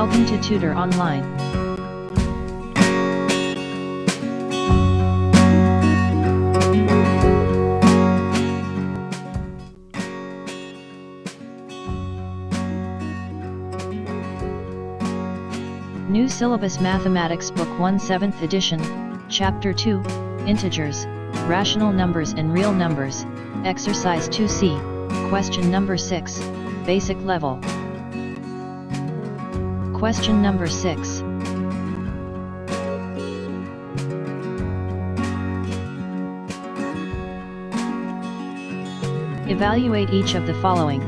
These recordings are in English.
Welcome to Tutor Online. New Syllabus Mathematics Book 1 7th edition, Chapter 2, Integers, Rational Numbers and Real Numbers, Exercise 2C, Question number 6, Basic Level. Question number 6. Evaluate each of the following.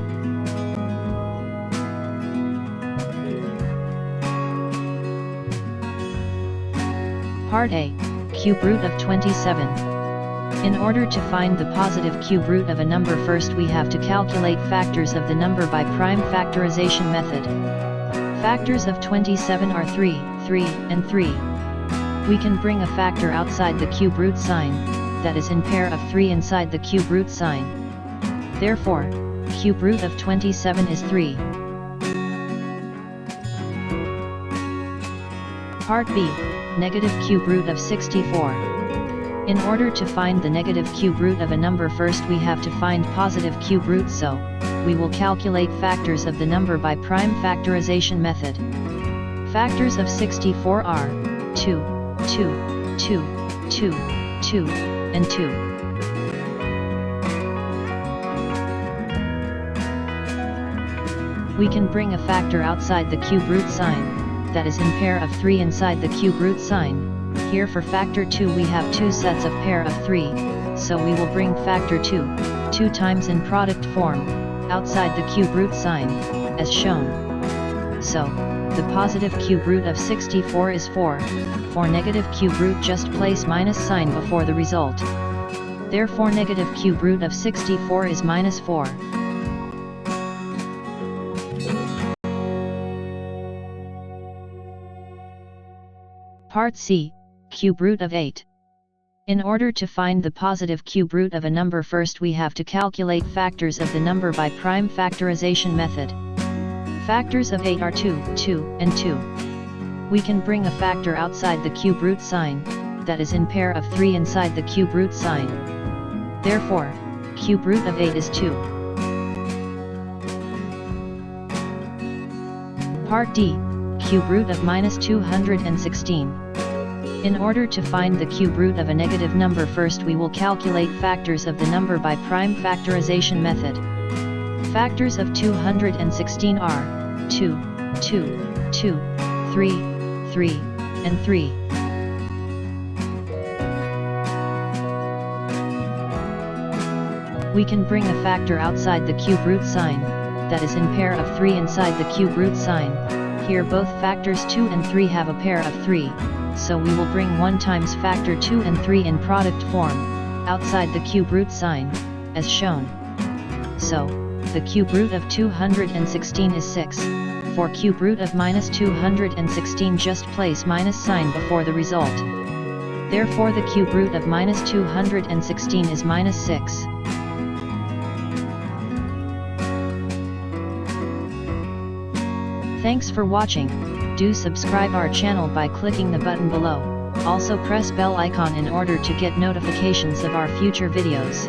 Part A, cube root of 27. In order to find the positive cube root of a number, first we have to calculate factors of the number by prime factorization method. Factors of 27 are 3, 3, and 3. We can bring a factor outside the cube root sign, that is in pair of 3 inside the cube root sign. Therefore, cube root of 27 is 3. Part B, negative cube root of 64. In order to find the negative cube root of a number, first we have to find positive cube root, so we will calculate factors of the number by prime factorization method. Factors of 64 are 2, 2, 2, 2, 2, and 2. We can bring a factor outside the cube root sign, that is in pair of 3 inside the cube root sign. Here for factor 2 we have two sets of pair of 3, so we will bring factor 2 times in product form, outside the cube root sign, as shown. So, the positive cube root of 64 is 4, for negative cube root just place minus sign before the result. Therefore negative cube root of 64 is minus 4. Part C, cube root of 8. In order to find the positive cube root of a number, first we have to calculate factors of the number by prime factorization method. Factors of 8 are 2, 2, and 2. We can bring a factor outside the cube root sign, that is in pair of 3 inside the cube root sign. Therefore, cube root of 8 is 2. Part D, cube root of minus 216. In order to find the cube root of a negative number, first we will calculate factors of the number by prime factorization method. Factors of 216 are 2, 2, 2, 3, 3, and 3. We can bring a factor outside the cube root sign, that is in pair of 3 inside the cube root sign. Here both factors 2 and 3 have a pair of 3. So we will bring 1 times factor 2 and 3 in product form, outside the cube root sign, as shown. So, the cube root of 216 is 6, for cube root of minus 216 just place minus sign before the result. Therefore the cube root of minus 216 is minus 6. Thanks for watching. Do subscribe our channel by clicking the button below. Also press bell icon in order to get notifications of our future videos.